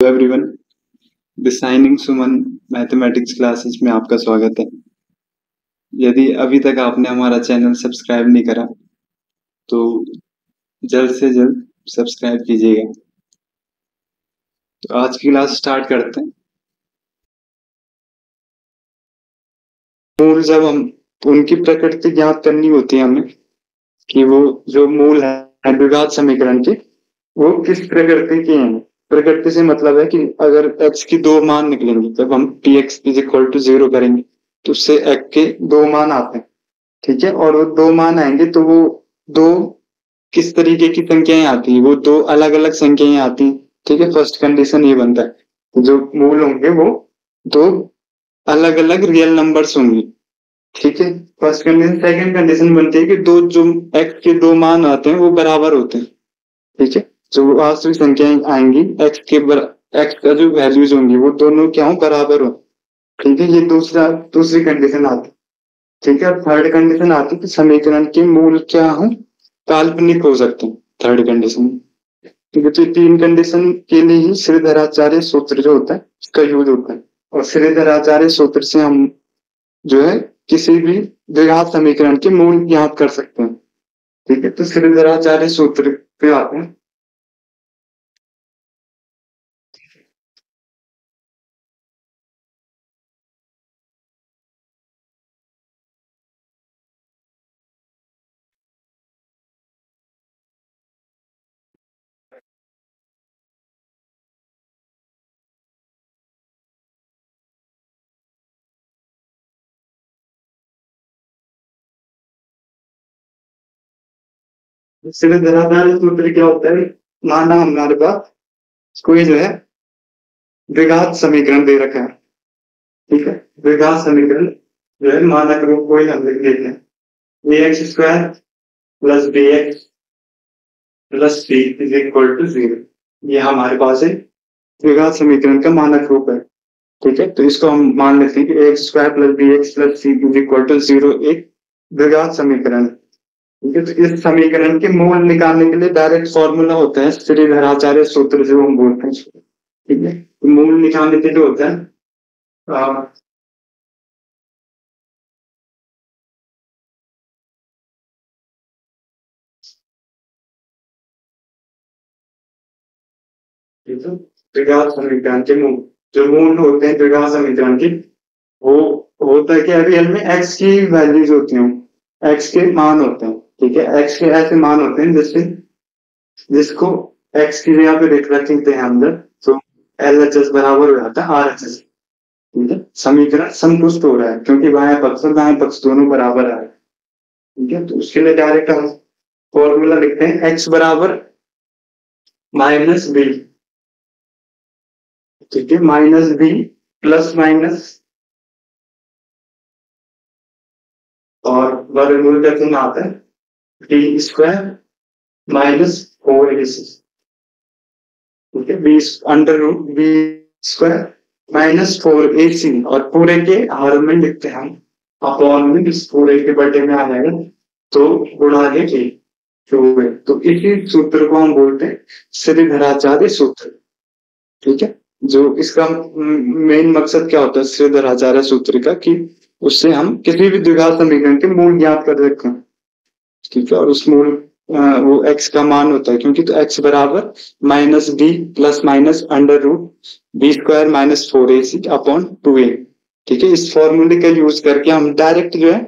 Everyone, the signing Suman mathematics classes में आपका स्वागत है। यदि अभी तक आपने हमारा चैनल सब्सक्राइब नहीं करा तो जल्द से जल्द सब्सक्राइब कीजिएगा। तो आज की क्लास स्टार्ट करते हैं। मूल जब हम उनकी प्रकृति ज्ञात करनी होती है हमें कि वो जो मूल है द्विघात समीकरण के वो किस प्रकृति के हैं। प्रकृति से मतलब है कि अगर x की दो मान निकलेंगे जब हम px इज इक्वल टू 0 करेंगे तो उससे x के दो मान आते हैं, ठीक है। और वो दो मान आएंगे तो वो दो किस तरीके की संख्याएं आती हैं, वो दो अलग अलग संख्याएं आती हैं, ठीक है। फर्स्ट कंडीशन ये बनता है जो मूल होंगे वो दो अलग अलग रियल नंबर्स होंगे, ठीक है। First condition. सेकंड कंडीशन बनती है कि दो जो x के दो मान आते हैं वो बराबर होते हैं, ठीक है। जो वास्तविक संख्याएं आएंगी x का जो वैल्यूज होंगी वो दोनों क्या हो, बराबर हो, ठीक है। ये दूसरी कंडीशन आती है, ठीक है। थर्ड कंडीशन आती है कि समीकरण के मूल क्या हो, काल्पनिक हो सकते हैं, थर्ड कंडीशन, ठीक है। तो तीन कंडीशन के लिए ही श्रीधराचार्य सूत्र जो होता है उसका यूज होता है। और श्रीधराचार्य सूत्र से हम जो है किसी भी द्विघात समीकरण के मूल ज्ञात कर सकते हैं, ठीक है। तो श्रीधराचार्य सूत्र पे आते हैं। श्रीधराचार्य सूत्र क्या होता है, माना हमारे पास कोई जो है द्विघात समीकरण दे रखा है, ठीक है। द्विघात समीकरण जो है मानक रूप कोई हम लिख देते हैं A X square plus B x plus C is equal to 0। ये हमारे पास है द्विघात समीकरण का मानक रूप है, ठीक है। तो इसको हम मान लेते हैं कि x square plus B x plus C is equal to 0 एक द्विघात समीकरण, ठीक है। तो इस समीकरण के मूल निकालने के लिए डायरेक्ट फॉर्मूला होता है श्रीधराचार्य सूत्र जो हम बोलते हैं, ठीक है। तो मूल निकालने के लिए होता है द्विघात समीकरण के मूल जो मूल होते हैं द्विघात समीकरण के, वो होता है कि रियल में x की वैल्यूज होती हैं, x के मान होते हैं, ठीक है। x के ऐसे मान होते हैं जिसको x की यहाँ पे लिख रखते हैं अंदर, तो LHS बराबर हो जाता है RHS, ठीक है। समीकरण संतुष्ट हो रहा है क्योंकि बाएं पक्ष और दाएं पक्ष दोनों बराबर आ रहे हैं, ठीक है। तो उसके लिए डायरेक्ट हम फॉर्मूला लिखते हैं x बराबर माइनस बी, ठीक है। माइनस बी प्लस माइनस और वर्गमूल का चिन्ह आता है टी स्क्वायर माइनस 4ac, ठीक है। B under root b square minus 4ac और पूरे के हर में लिखते हैं हम अपॉन में, इस पूरे के बटे में आ जाएगा तो गुणा के तो इसी सूत्र को हम बोलते हैं श्रीधराचार्य सूत्र, ठीक है। जो इसका मेन मकसद क्या होता है श्रीधराचार्य सूत्र का, कि उससे हम किसी भी द्विघात समीकरण के मूल ज्ञात कर सकते हैं, ठीक है। और उस मूल वो x का मान होता है क्योंकि तो x बराबर minus b plus minus under root b square minus 4ac upon 2a, ठीक है। इस फॉर्मूले का यूज करके हम डायरेक्ट जो है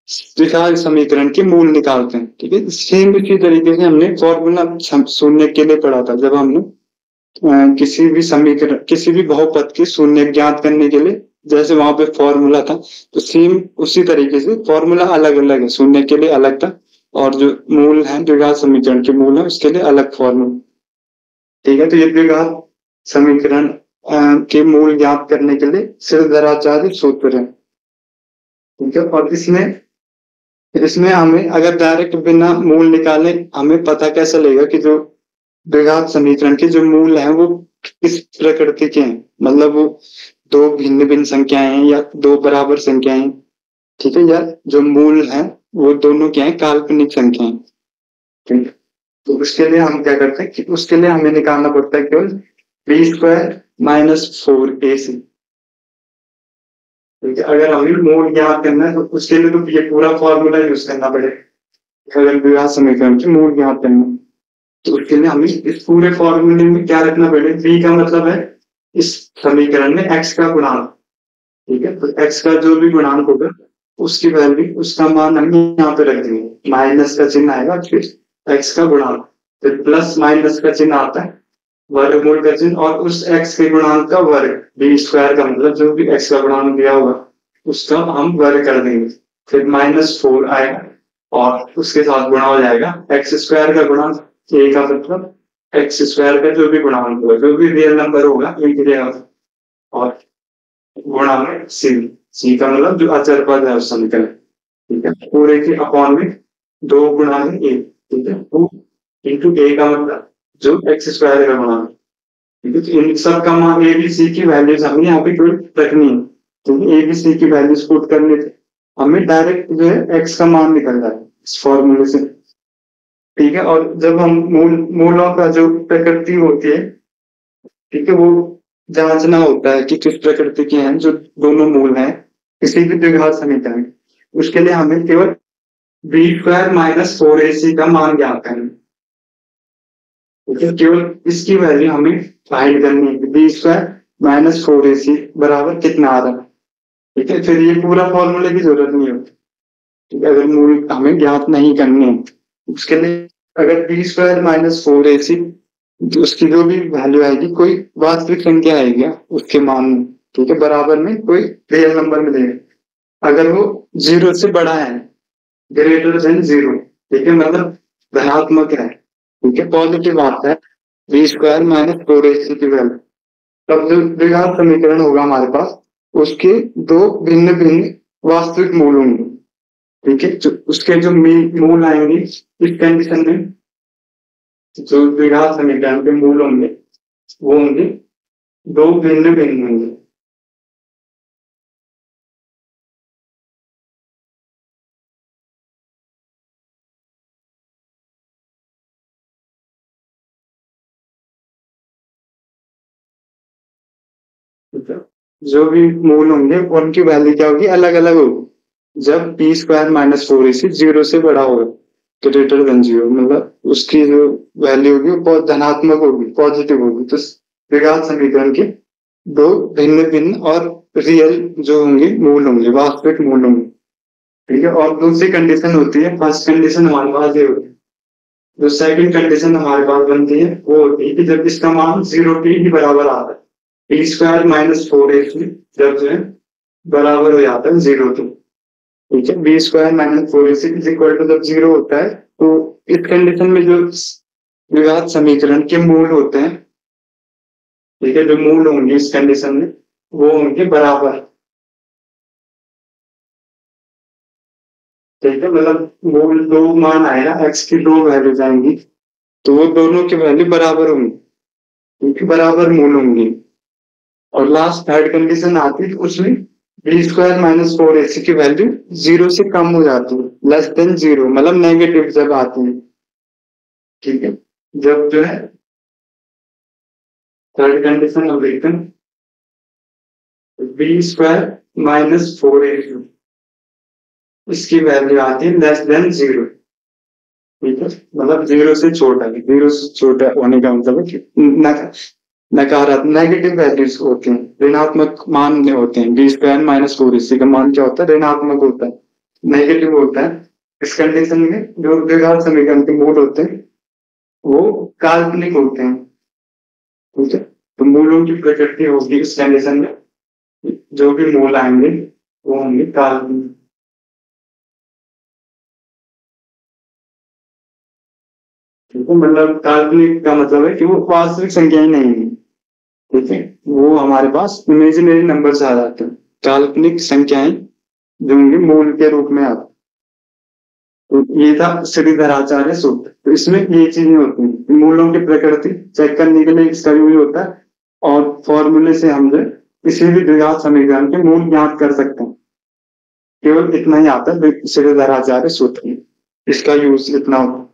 द्विघात समीकरण के मूल निकालते हैं, ठीक है। सेम इसी तरीके से हमने फॉर्मूला शून्य के लिए पढ़ा था जब हमने किसी भी समीकरण किसी भी बहुपद के शून्य ज्ञात करने के लिए जैसे वहां पे फॉर्मूला था, तो सेम उसी तरीके से फॉर्मूला अलग अलग है, शून्य के लिए अलग था और जो मूल है द्विघात समीकरण के मूल है उसके लिए अलग फॉर्मूला, ठीक है। तो ये द्विघात समीकरण के मूल ज्ञात करने के लिए श्रीधराचार्य सूत्र है, ठीक है। और इसमें इसमें हमें अगर डायरेक्ट बिना मूल निकाले हमें पता कैसे लगेगा कि जो द्विघात समीकरण के जो मूल हैं वो किस प्रकृति के हैं, मतलब वो दो भिन्न भिन्न संख्याएं हैं या दो बराबर संख्याएं हैं, ठीक है। या जो मूल हैं वो दोनों क्या है, काल्पनिक संख्याएं, ठीक है। तो उसके लिए हम क्या करते हैं कि उसके लिए हमें निकालना पड़ता है केवल बी स्क्वायर माइनस 4ac। ठीक है, अगर हमें मूल ज्ञात करना है तो उसके लिए तो ये पूरा फॉर्मूला यूज करना पड़ेगा। अगर द्विघात समीकरण के मूल ज्ञात करना तो उसके लिए हमें इस पूरे फॉर्मूले में क्या रखना पड़ेगा, बी का मतलब है इस समीकरण में एक्स का गुणांक। ठीक है, तो एक्स का जो भी गुणांक होगा उसकी वैल्यू, उसका मान हम यहाँ पे रख देंगे, माइनस का चिन्ह आएगा, फिर एक्स का गुणांक, फिर प्लस माइनस का चिन्ह आता है, वर्गमूल का चिन्ह, और उस एक्स के गुणांक का वर्ग, बी स्क्वायर का मतलब जो भी एक्स का गुणांक दिया होगा उसका हम वर्ग कर देंगे, फिर -4 आएगा और उसके साथ गुणा हो जाएगा एक्स स्क्वायर का गुणांक, ए का मतलब एक्स स्क्वायर का जो भी गुणांक होगा, जो भी रियल नंबर होगा और गुणा में सी, सी का मतलब जो अचर पद है उस समीकरण। ठीक है, पूरे के अपॉन में 2 गुणा में ए। ठीक है, 2 इंटू ए का मतलब जो एक्स स्क्वायर का गुणा। ठीक है, तो इन सब का मान ए बी सी की वैल्यूज हमें यहाँ पे रखनी है। तो ए बी सी की वैल्यूज पुट करने से हमें डायरेक्ट जो है एक्स का मान निकल जाए इस फॉर्मूले से। ठीक है, और जब हम मूलों का जो प्रकृति होती है, ठीक है, वो जांचना होता है कि किस प्रकृति के हैं जो दोनों मूल हैं किसी भी द्विघात समीकरण। उसके लिए हमें केवल बी स्क्वायर माइनस 4ac का मान ज्ञात करना। केवल इसकी वैल्यू हमें फाइंड करनी है, बी स्क्वायर माइनस 4ac बराबर कितना आ रहा है। ठीक है, फिर ये पूरा फॉर्मूले की जरूरत नहीं होती। ठीक है, अगर मूल हमें ज्ञात नहीं करनी है उसके लिए अगर बी स्क्वायर माइनस 4ac तो उसकी जो भी वैल्यू आएगी कोई वास्तविक संख्या आएगी उसके मान में। ठीक है, बराबर में कोई रियल नंबर मिलेगा अगर वो 0 से बड़ा है, ग्रेटर देन 0। ठीक है, मतलब धनात्मक है। ठीक है, पॉजिटिव आता है बी स्क्वायर माइनस 4ac की वैल्यू, तब जो द्विघात समीकरण होगा हमारे पास उसके 2 भिन्न भिन्न वास्तविक मूल होंगे। ठीक है, जो उसके जो मूल आएंगे इस कंडीशन में, जो द्विघात समीकरण के मूल होंगे वो होंगे 2 भिन्न भिन्न होंगे। जो भी मूल होंगे उनकी वैल्यू क्या होगी, अलग अलग होगी। जब बी स्क्वायर माइनस 4ac 0 से बड़ा होगा, ग्रेटर देन 0, मतलब उसकी जो वैल्यू होगी वो बहुत धनात्मक होगी, पॉजिटिव होगी। तो द्विघात समीकरण के 2 भिन्न भिन्न और रियल जो होंगे मूल होंगे, वास्तविक मूल होंगे। ठीक है, और दूसरी कंडीशन होती है, फर्स्ट कंडीशन हमारे पास ये होती है, जो सेकंड कंडीशन हमारे पास बनती है वो होती है कि जब इसका मान 0 के ही बराबर आता है, बी स्क्वायर माइनस 4ac जब जो है बराबर हो जाता है 0 के। ठीक है, b square minus 4ac is equal to जब 0 होता है तो इस कंडीशन में जो द्विघात समीकरण के मूल होते हैं, ठीक है, जो मूल होंगे इस कंडीशन में वो होंगे बराबर। ठीक है, मतलब मूल 2 मान आएगा, एक्स की 2 वैल्यूज आएंगी तो वो दोनों की वैल्यू बराबर होंगी क्योंकि बराबर मूल होंगी। और लास्ट थर्ड कंडीशन आती है उसमें बी स्क्वायर माइनस 4ac की वैल्यू 0 से कम हो जाती है, लेस देन 0, मतलब नेगेटिव जब आती है। ठीक है, जब जो है थर्ड कंडीशन हम देखते हैं, बी स्क्वायर माइनस 4ac इसकी वैल्यू आती है लेस देन 0। ठीक है, मतलब 0 से छोटा, 0 से छोटा होने का मतलब है कि नकारात्मक नेगेटिव वैल्यूज होते हैं, ऋणात्मक मान होते हैं। बी स्क्वायर माइनस 4ac का मान क्या होता है, ऋणात्मक होता है, नेगेटिव होता है। इस कंडीशन में जो द्विघात समीकरण के मूल होते हैं वो काल्पनिक होते हैं। ठीक है, तो मूलों की प्रकृति होगी इस कंडीशन में, जो भी मूल आएंगे वो होंगे काल्पनिक। ठीक है, मतलब काल्पनिक का मतलब है कि वो वास्तविक संख्याएं नहीं है। ठीक है, वो हमारे पास इमेजिनरी नंबर आ जाते हैं, काल्पनिक संख्याएं जो होंगी मूल के रूप में आती। तो ये था श्रीधराचार्य सूत्र। तो इसमें ये चीजें होती हैं, मूलों की प्रकृति चेक करने के लिए इसका यूज होता है और फॉर्मूले से हम जो किसी भी द्विघात समीकरण के मूल ज्ञात कर सकते हैं। केवल इतना ही आता है श्रीधराचार्य सूत्र में, इसका यूज इतना होता है।